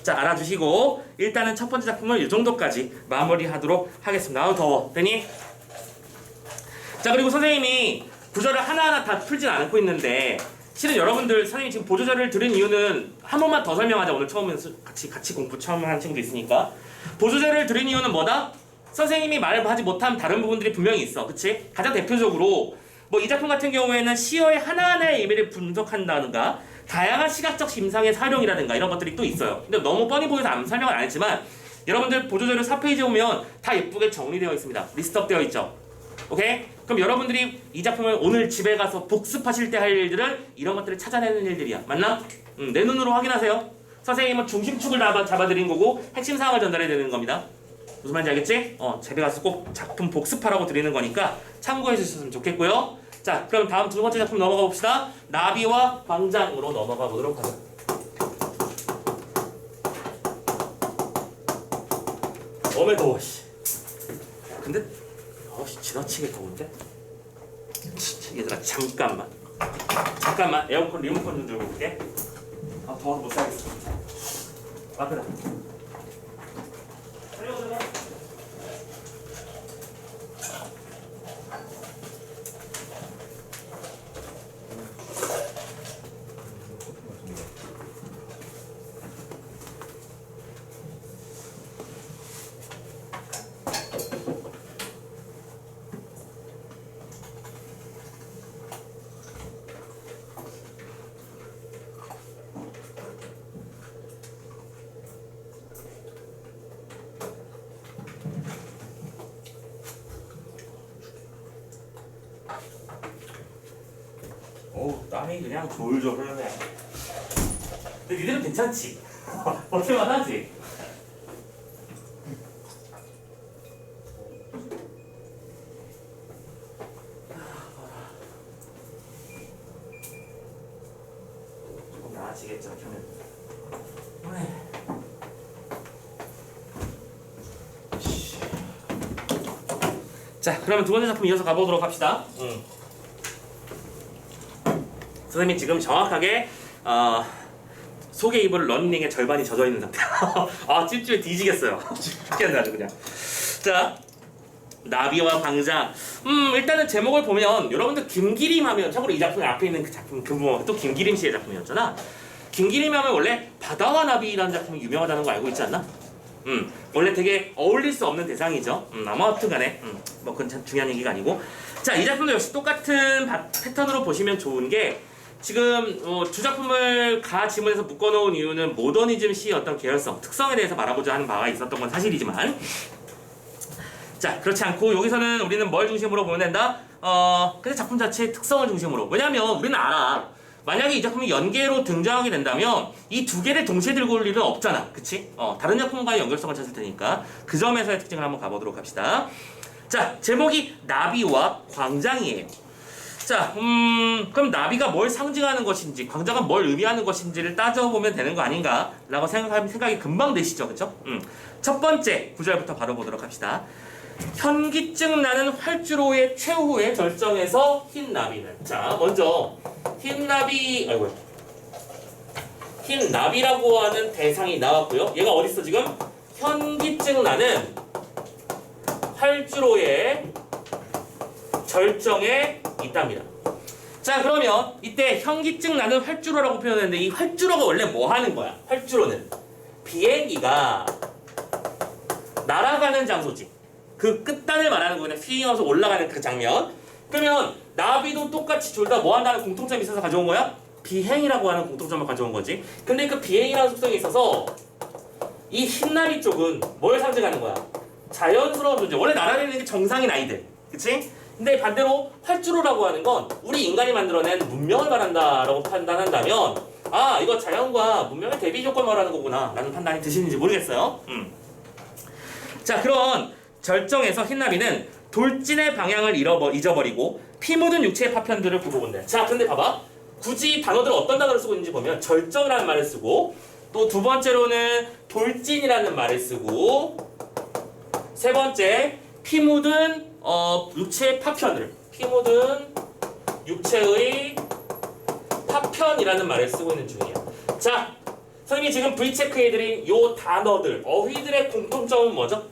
자, 알아두시고 일단은 첫 번째 작품을 이 정도까지 마무리하도록 하겠습니다. 아우 더워. 되니? 자, 그리고 선생님이 구절을 하나하나 다 풀진 않고 있는데, 실은 여러분들 선생님이 지금 보조자료를 들은 이유는 한 번만 더 설명하자. 오늘 처음에 같이 공부 처음 하는 친구도 있으니까. 보조자료를 들은 이유는 뭐다? 선생님이 말하지 못한 다른 부분들이 분명히 있어. 그치? 가장 대표적으로 이 작품 같은 경우에는 시어의 하나하나의 의미를 분석한다든가 다양한 시각적 심상의 사용이라든가 이런 것들이 또 있어요. 근데 너무 뻔히 보여서 설명을 안 했지만 여러분들 보조자료 4페이지에 오면 다 예쁘게 정리되어 있습니다. 리스트업 되어 있죠. 오케이? 그럼 여러분들이 이 작품을 오늘 집에 가서 복습하실 때 할 일들은 이런 것들을 찾아내는 일들이야. 맞나? 내 눈으로 확인하세요. 선생님은 중심축을 잡아드린 거고 핵심 사항을 전달해야 되는 겁니다. 무슨 말인지 알겠지? 집에 가서 꼭 작품 복습하라고 드리는 거니까 참고해 주셨으면 좋겠고요. 자, 그럼 다음 두 번째 작품 넘어가 봅시다. 나비와 광장으로 넘어가 보도록 하죠. 너무 더워, 씨. 근데, 지나가. 지나치게 더운데? 얘들아 잠깐만 에어컨 리모컨 좀 들고 올게. 아 더워서 못 살겠어. 앞에다. 어우 땀이 그냥 졸졸 흐르네. 근데 니들은 괜찮지? 버틸만 하지? 조금 나아지겠죠 저는. 자 그러면 두 번째 작품 이어서 가보도록 합시다. 선생님이 지금 정확하게 속에 입을 러닝에 절반이 젖어 있는 상태야. 아 찝찝해 뒤지겠어요. 죽겠네 아주 그냥. 자 나비와 광장. 일단은 제목을 보면 여러분들 김기림 하면 참고로 이 작품 앞에 있는 그 작품 또 김기림 씨의 작품이었잖아. 김기림 하면 원래 바다와 나비라는 작품이 유명하다는 거 알고 있지 않나? 원래 되게 어울릴 수 없는 대상이죠. 아무튼간에 뭐 그건 참 중요한 얘기가 아니고. 자 이 작품도 역시 똑같은 패턴으로 보시면 좋은 게. 지금 두 작품을 가 지문에서 묶어놓은 이유는 모더니즘 시의 어떤 계열성, 특성에 대해서 말하고자 하는 바가 있었던 건 사실이지만 자 그렇지 않고 여기서는 우리는 뭘 중심으로 보면 된다? 근데 작품 자체의 특성을 중심으로. 왜냐면 우리는 알아. 만약에 이 작품이 연계로 등장하게 된다면 이 두 개를 동시에 들고 올 일은 없잖아. 그치? 다른 작품과의 연결성을 찾을 테니까 그 점에서의 특징을 한번 가보도록 합시다. 자 제목이 나비와 광장이에요. 자, 그럼 나비가 뭘 상징하는 것인지, 광장은 뭘 의미하는 것인지를 따져보면 되는 거 아닌가라고 생각이 금방 되시죠, 그렇죠? 첫 번째 구절부터 바로 보도록 합시다. 현기증 나는 활주로의 최후의 절정에서 흰 나비는. 자, 먼저 흰 나비라고 하는 대상이 나왔고요. 얘가 어디 있어 지금? 현기증 나는 활주로의 절정에 있답니다. 자 그러면 이때 현기증 나는 활주로라고 표현했는데 이 활주로가 원래 뭐 하는 거야? 활주로는 비행기가 날아가는 장소지. 그 끝단을 말하는 거냐. 휘어서 올라가는 그 장면. 그러면 나비도 똑같이 둘 다 뭐 한다는 공통점이 있어서 가져온 거야? 비행이라고 하는 공통점을 가져온 거지. 근데 그 비행이라는 속성이 있어서 이 흰나비 쪽은 뭘 상징하는 거야? 자연스러운 존재. 원래 날아다니는 게 정상인 아이들. 그치? 근데 반대로 활주로라고 하는 건 우리 인간이 만들어낸 문명을 말한다라고 판단한다면 아 이거 자연과 문명의 대비 조건 말하는 거구나 라는 판단이 드시는지 모르겠어요. 자 그런 절정에서 흰나비는 돌진의 방향을 잊어버리고 피 묻은 육체의 파편들을 보고 본대. 자 근데 봐봐. 굳이 단어들을 어떤 단어를 쓰고 있는지 보면 절정이라는 말을 쓰고 또 두 번째로는 돌진이라는 말을 쓰고 세 번째 피 묻은 육체의 파편을 피 묻은 육체의 파편이라는 말을 쓰고 있는 중이에요. 자, 선생님이 지금 V체크해드린 요 단어들, 어휘들의 공통점은 뭐죠?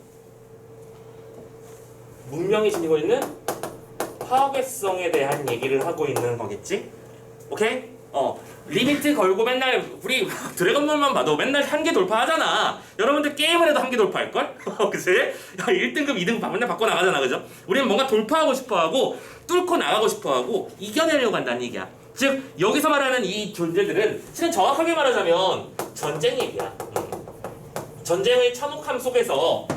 문명이 지니고 있는 파괴성에 대한 얘기를 하고 있는 거겠지? 오케이? 리미트 걸고 맨날 우리 드래곤볼만 봐도 맨날 한계 돌파하잖아. 여러분들 게임을 해도 한계 돌파할걸? 그치? 1등급, 2등급 맨날 바꿔 나가잖아. 그죠? 우리는 뭔가 돌파하고 싶어하고 뚫고 나가고 싶어하고 이겨내려고 한다는 얘기야. 즉 여기서 말하는 이 존재들은 실은 정확하게 말하자면 전쟁 얘기야. 전쟁의 참혹함 속에서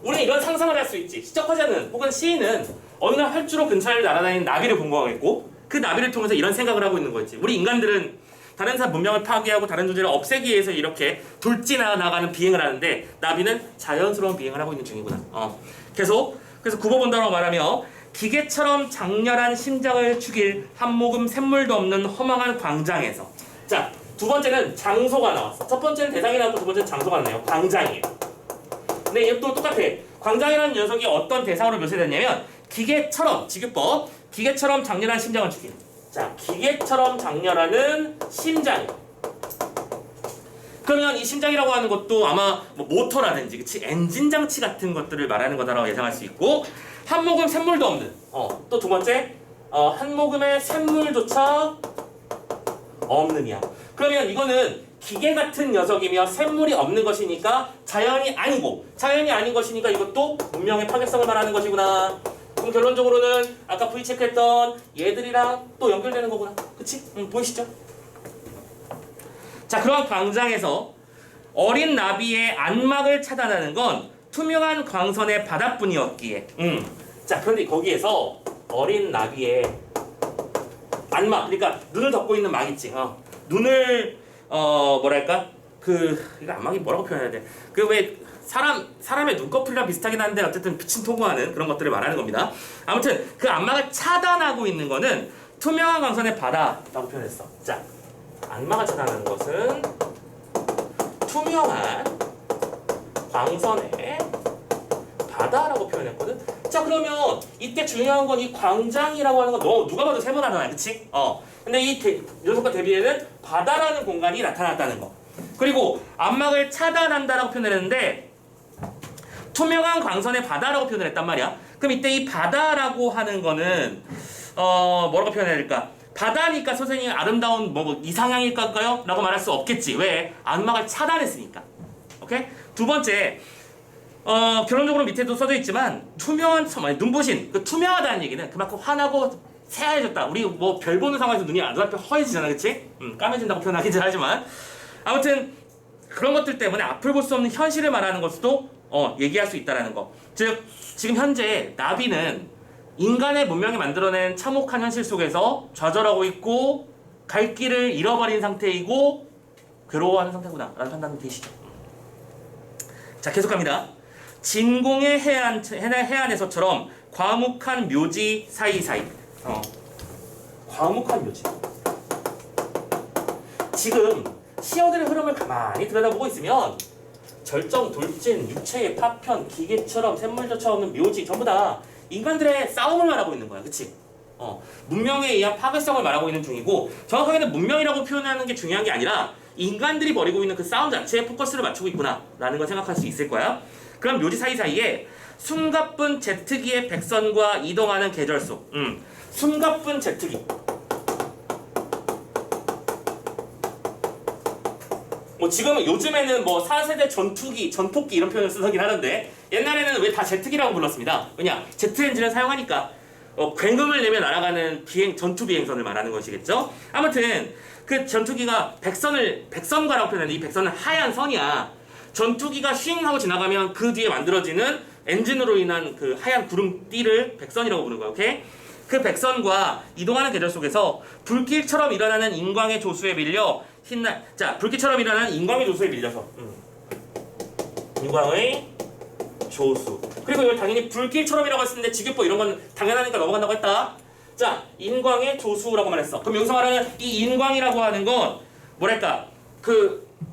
우리는 이런 상상을 할 수 있지. 시적화자는 혹은 시인은 어느 날 활주로 근처를 날아다니는 나비를 본 거겠고 그 나비를 통해서 이런 생각을 하고 있는 거지. 우리 인간들은 다른 사람 문명을 파괴하고 다른 존재를 없애기 위해서 이렇게 돌진해 나가는 비행을 하는데 나비는 자연스러운 비행을 하고 있는 중이구나. 그래서 굽어본다고 말하며 기계처럼 장렬한 심장을 죽일 한 모금 샘물도 없는 허망한 광장에서. 자, 두 번째는 장소가 나왔어. 첫 번째는 대상이 나왔고 두 번째는 장소가 나네요. 광장이에요. 근데 이것도 똑같아. 광장이라는 녀석이 어떤 대상으로 묘사됐냐면 기계처럼, 직유법, 기계처럼 장렬한 심장을 죽이는. 자, 기계처럼 장렬하는 심장이에요. 그러면 이 심장이라고 하는 것도 아마 뭐 모터라든지 그치? 엔진 장치 같은 것들을 말하는 거다라고 예상할 수 있고, 한 모금 샘물도 없는. 또 두 번째, 한 모금의 샘물조차 없느냐. 그러면 이거는 기계 같은 녀석이며 샘물이 없는 것이니까 자연이 아니고, 자연이 아닌 것이니까 이것도 문명의 파괴성을 말하는 것이구나. 그럼 결론적으로는 아까 V 체크했던 얘들이랑 또 연결되는 거구나. 그치? 보이시죠? 자, 그럼 광장에서 어린 나비의 안막을 차단하는 건 투명한 광선의 바다뿐이었기에. 자, 그런데 거기에서 어린 나비의 안막, 그러니까 눈을 덮고 있는 막 있지. 눈을 뭐랄까? 이거 안막이 뭐라고 표현해야 돼? 그 왜 사람의 눈꺼풀이랑 비슷하긴 한데 어쨌든 빛은 통과하는 그런 것들을 말하는 겁니다. 아무튼 그 안막을 차단하고 있는 거는 투명한 광선의 바다라고 표현했어. 자, 안막을 차단하는 것은 투명한 광선의 바다라고 표현했거든. 자, 그러면 이때 중요한 건 이 광장이라고 하는 건 누가 봐도 세모나잖아, 그치? 근데 이 녀석과 대비에는 바다라는 공간이 나타났다는 거. 그리고 안막을 차단한다라고 표현했는데 투명한 광선의 바다라고 표현을 했단 말이야. 그럼 이때 이 바다라고 하는 거는 뭐라고 표현해야 될까? 바다니까 선생님 아름다운 뭐 이상향일까요? 라고 말할 수 없겠지. 왜? 안막을 차단했으니까. 오케이? 두 번째, 결론적으로 밑에도 써져 있지만 투명한 눈부신, 그 투명하다는 얘기는 그만큼 환하고 새하얘졌다. 우리 뭐 별 보는 상황에서 눈앞에 허해지잖아, 그치? 까매진다고 표현하긴 하지만 아무튼 그런 것들 때문에 앞을 볼 수 없는 현실을 말하는 것도 얘기할 수 있다라는 거. 즉 지금 현재 나비는 인간의 문명이 만들어낸 참혹한 현실 속에서 좌절하고 있고 갈 길을 잃어버린 상태이고 괴로워하는 상태구나 라는 판단이 되시죠. 자, 계속합니다. 진공의 해안에서처럼 과묵한 묘지 사이사이. 과묵한 묘지. 지금 시어들의 흐름을 가만히 들여다보고 있으면 절정, 돌진, 육체의 파편, 기계처럼 샘물조차 없는 묘지 전부 다 인간들의 싸움을 말하고 있는 거야. 그치? 문명에 의한 파괴성을 말하고 있는 중이고, 정확하게는 문명이라고 표현하는 게 중요한 게 아니라 인간들이 벌이고 있는 그 싸움 자체에 포커스를 맞추고 있구나 라는 걸 생각할 수 있을 거야. 그럼 묘지 사이사이에 숨가쁜 제트기의 백선과 이동하는 계절소. 숨가쁜 제트기. 뭐 지금은 요즘에는 뭐 4세대 전투기, 전폭기 이런 표현을 쓰긴 하는데 옛날에는 왜 다 제트기라고 불렀습니다. 왜냐? 제트 엔진을 사용하니까 굉음을 내며 날아가는 전투 비행선을 말하는 것이겠죠. 아무튼 그 전투기가 백선과라고 표현하는데 이 백선은 하얀 선이야. 전투기가 쉥 하고 지나가면 그 뒤에 만들어지는 엔진으로 인한 그 하얀 구름띠를 백선이라고 부르는 거야. 오케이? 그 백선과 이동하는 계절 속에서 불길처럼 일어나는 인광의 조수에 밀려 불길처럼 일어나는 인광의 조수에 밀려서 인광의 조수. 그리고 이걸 당연히 불길처럼이라고 했었는데 직유법 이런 건 당연하니까 넘어간다고 했다. 자, 인광의 조수라고 말했어. 그럼 여기서 말하는 이 인광이라고 하는 건 뭐랄까,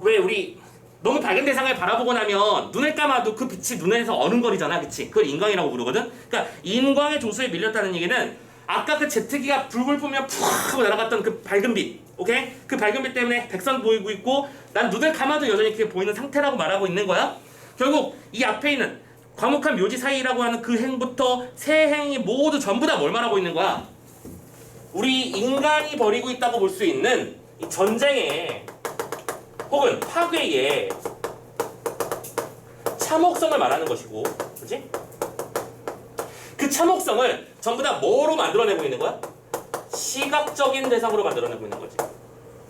왜 우리 너무 밝은 대상을 바라보고 나면 눈을 감아도 그 빛이 눈에서 어른거리잖아, 그치? 그걸 인광이라고 부르거든. 그러니까 인광의 조수에 밀렸다는 얘기는 아까 그 제트기가 불을 뿜으면 푸 하고 날아갔던 그 밝은 빛, 오케이? 그 밝은 빛 때문에 백선 보이고 있고 난 눈을 감아도 여전히 그게 보이는 상태라고 말하고 있는 거야. 결국 이 앞에 있는 과묵한 묘지 사이라고 하는 그 행부터 세 행이 모두 전부 다 뭘 말하고 있는 거야? 우리 인간이 벌이고 있다고 볼 수 있는 이 전쟁에 혹은 파괴의 참혹성을 말하는 것이고, 그렇지? 그 참혹성을 전부 다 뭐로 만들어내고 있는 거야? 시각적인 대상으로 만들어내고 있는 거지.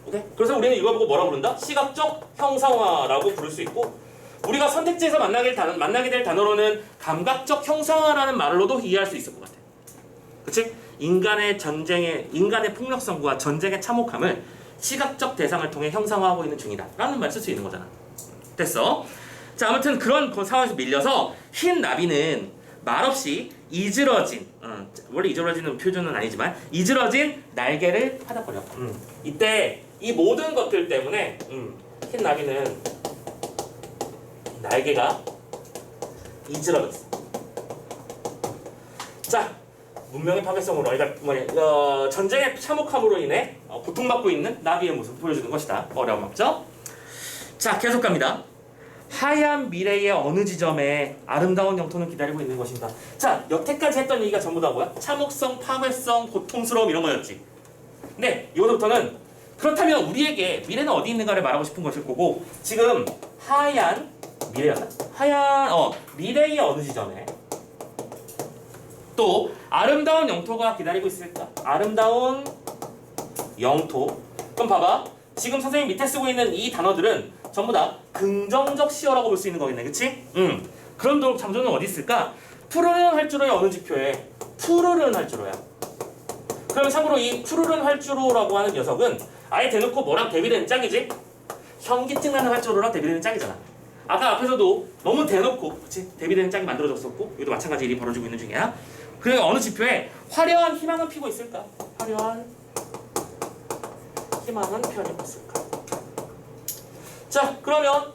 오케이? 그래서 우리는 이걸 보고 뭐라고 부른다? 시각적 형상화라고 부를 수 있고, 우리가 선택지에서 만나게 될 단어로는 감각적 형상화라는 말로도 이해할 수 있을 것 같아. 그렇지? 인간의 폭력성과 전쟁의 참혹함을 시각적 대상을 통해 형상화하고 있는 중이다 라는 말 쓸 수 있는 거잖아. 됐어? 자, 아무튼 그런 상황에서 밀려서 흰 나비는 말없이 원래 이즈러지는 표준은 아니지만 이즈러진 날개를 파닥거려. 이때 이 모든 것들 때문에 흰 나비는 날개가 이질러졌어. 자, 문명의 파괴성으로, 그러니까 전쟁의 참혹함으로 인해 고통받고 있는 나비의 모습을 보여주는 것이다. 어려움 없죠? 자, 계속 갑니다. 하얀 미래의 어느 지점에 아름다운 영토는 기다리고 있는 것입니다. 자, 여태까지 했던 얘기가 전부 다 뭐야? 참혹성, 파괴성, 고통스러움 이런 거였지. 근데 이거부터는 그렇다면 우리에게 미래는 어디 있는가를 말하고 싶은 것일 거고, 지금 하얀 미래였나? 미래의 어느 지점에 또 아름다운 영토가 기다리고 있을까? 아름다운 영토. 그럼 봐봐. 지금 선생님 밑에 쓰고 있는 이 단어들은 전부 다 긍정적 시어라고 볼 수 있는 거겠네, 그치? 그럼 잠조는 어디 있을까? 푸르른 활주로의 어느 지표에 푸르른 활주로야. 그럼 참고로 이 푸르른 활주로라고 하는 녀석은 아예 대놓고 뭐랑 대비되는 짝이지? 현기증 나는 활주로랑 대비되는 짝이잖아. 아까 앞에서도 너무 대놓고, 그치? 대비되는 짝이 만들어졌었고, 여기도 마찬가지 일이 벌어지고 있는 중이야. 그 어느 지표에 화려한 희망은 피고 있을까? 화려한 희망은 피어나고 있을까? 자, 그러면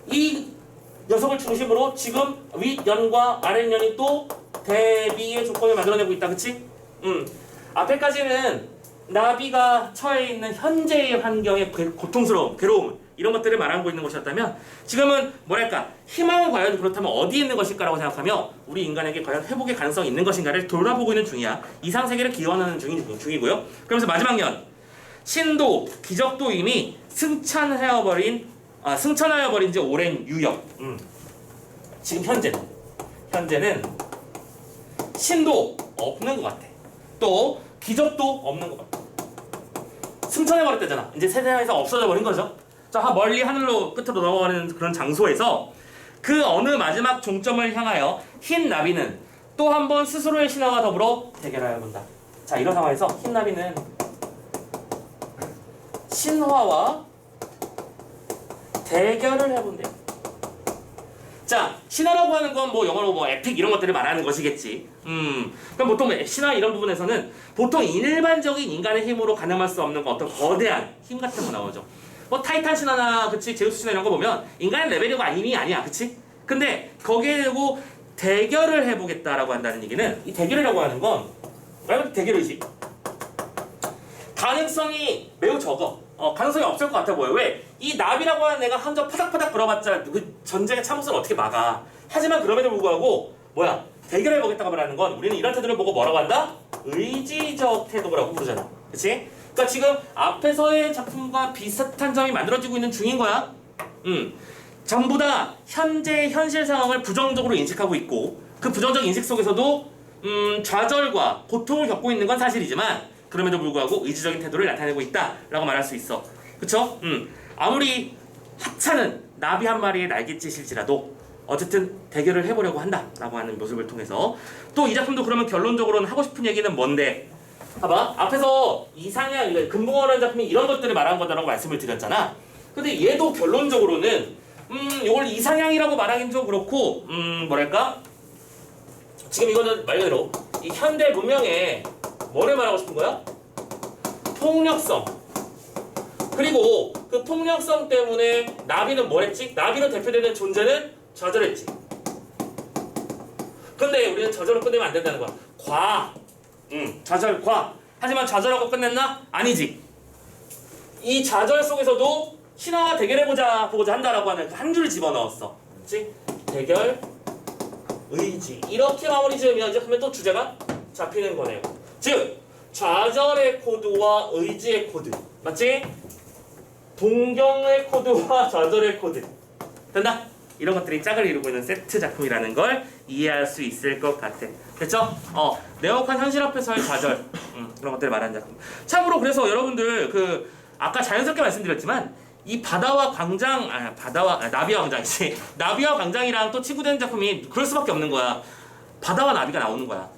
이 녀석을 중심으로 지금 윗연과 아랫연이 또 대비의 조건을 만들어내고 있다, 그치? 앞에까지는 나비가 처해 있는 현재의 환경의 고통스러움, 괴로움 이런 것들을 말하고 있는 것이었다면, 지금은 뭐랄까, 희망은 과연 그렇다면 어디 있는 것일까라고 생각하며 우리 인간에게 과연 회복의 가능성이 있는 것인가를 돌아보고 있는 중이야. 이상세계를 기원하는 중이고요. 그러면서 마지막 년, 신도, 기적도 이미 승천하여버린 지 오랜 유역. 지금 현재는 신도 없는 것 같아. 또 기적도 없는 것 같아. 승천해버렸다잖아. 이제 세상에서 없어져 버린 거죠. 자, 멀리 하늘로 끝으로 넘어가는 그런 장소에서 그 어느 마지막 종점을 향하여 흰 나비는 또 한 번 스스로의 신화와 더불어 대결하여 본다. 자, 이런 상황에서 흰 나비는 신화와 대결을 해본대요. 자, 신화라고 하는 건 뭐 영어로 뭐 에픽 이런 것들을 말하는 것이겠지. 그럼 보통 신화 이런 부분에서는 보통 일반적인 인간의 힘으로 가늠할 수 없는 어떤 거대한 힘 같은 거 나오죠. 뭐 타이탄 신화나, 그치, 제우스 신화 이런 거 보면 인간의 레벨이고 힘이 아니야, 그치? 근데 거기에 대고 대결을 해보겠다라고 한다는 얘기는, 이 대결이라고 하는 건 대결의식, 가능성이 매우 적어. 가능성이 없을 것 같아 보여. 왜? 이 나비라고 하는 애가 한 점 파닥파닥 불어봤자 그 전쟁의 참혹성을 어떻게 막아. 하지만 그럼에도 불구하고 대결해보겠다고 말하는 건, 우리는 이런 태도를 보고 뭐라고 한다? 의지적 태도라고 부르잖아, 그치? 그러니까 지금 앞에서의 작품과 비슷한 점이 만들어지고 있는 중인 거야. 전부 다 현재의 현실 상황을 부정적으로 인식하고 있고, 그 부정적 인식 속에서도 좌절과 고통을 겪고 있는 건 사실이지만, 그럼에도 불구하고 의지적인 태도를 나타내고 있다라고 말할 수 있어. 그쵸? 아무리 하찮은 나비 한 마리의 날갯짓일지라도 어쨌든 대결을 해보려고 한다라고 하는 모습을 통해서, 또 이 작품도 그러면 결론적으로는 하고 싶은 얘기는 뭔데? 봐봐, 앞에서 이상향, 금붕어라는 작품이 이런 것들을 말한 거다라고 말씀을 드렸잖아. 근데 얘도 결론적으로는 이걸 이상향이라고 말하긴 좀 그렇고, 뭐랄까, 지금 이거는 말 그대로 이 현대 문명에 뭐를 말하고 싶은 거야? 폭력성. 그리고 그 폭력성 때문에 나비는 뭘 했지? 나비로 대표되는 존재는 좌절했지. 근데 우리는 저절로 끝내면 안 된다는 거야. 좌절, 하지만 좌절하고 끝냈나? 아니지. 이 좌절 속에서도 신화와 대결해보자, 보고자 한다라고 하는 그 한 줄 집어넣었어. 그치? 대결, 의지. 이렇게 마무리 지으면 이제 하면 또 주제가 잡히는 거네요. 즉, 좌절의 코드와 의지의 코드. 맞지? 동경의 코드와 좌절의 코드. 된다? 이런 것들이 짝을 이루고 있는 세트 작품이라는 걸 이해할 수 있을 것 같아. 됐죠? 냉혹한 현실 앞에서의 좌절. 그런 것들을 말하는 작품. 참고로 그래서 여러분들 아까 자연스럽게 말씀드렸지만, 이 나비와 광장이지. 나비와 광장이랑 또 치부되는 작품이 그럴 수밖에 없는 거야. 바다와 나비가 나오는 거야.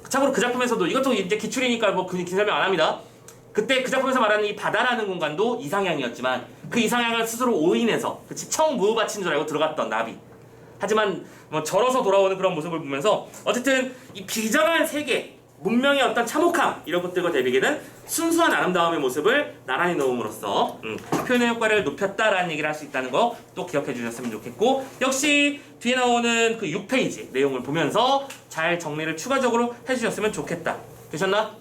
참고로 그 작품에서도, 이것도 이제 기출이니까 긴 설명 안 합니다. 그때 그 작품에서 말하는 이 바다라는 공간도 이상향이었지만, 그 이상향을 스스로 오인해서, 그치, 청무밭인 줄 알고 들어갔던 나비. 하지만 절어서 돌아오는 그런 모습을 보면서 어쨌든 이 비장한 세계, 문명의 어떤 참혹함 이런 것들과 대비되는 순수한 아름다움의 모습을 나란히 놓음으로써 표현의 효과를 높였다라는 얘기를 할 수 있다는 거 또 기억해 주셨으면 좋겠고, 역시 뒤에 나오는 그 6페이지 내용을 보면서 잘 정리를 추가적으로 해주셨으면 좋겠다. 되셨나?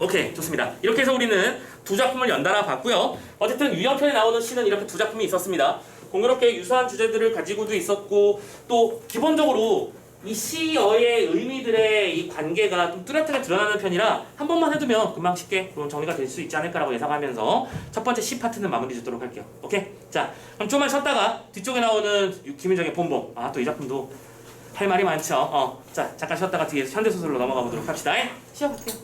오케이, 좋습니다. 이렇게 해서 우리는 두 작품을 연달아 봤고요. 어쨌든 유형편에 나오는 시는 이렇게 두 작품이 있었습니다. 공교롭게 유사한 주제들을 가지고도 있었고, 또 기본적으로 이 시어의 의미들의 이 관계가 좀 뚜렷하게 드러나는 편이라 한 번만 해두면 금방 쉽게 정리가 될 수 있지 않을까라고 예상하면서 첫 번째 시 파트는 마무리 짓도록 할게요. 오케이? 자, 그럼 좀만 쉬었다가 뒤쪽에 나오는 김윤정의 본봉. 아, 또 이 작품도 할 말이 많죠. 자, 잠깐 쉬었다가 뒤에서 현대소설로 넘어가 보도록 합시다. 쉬어갈게요.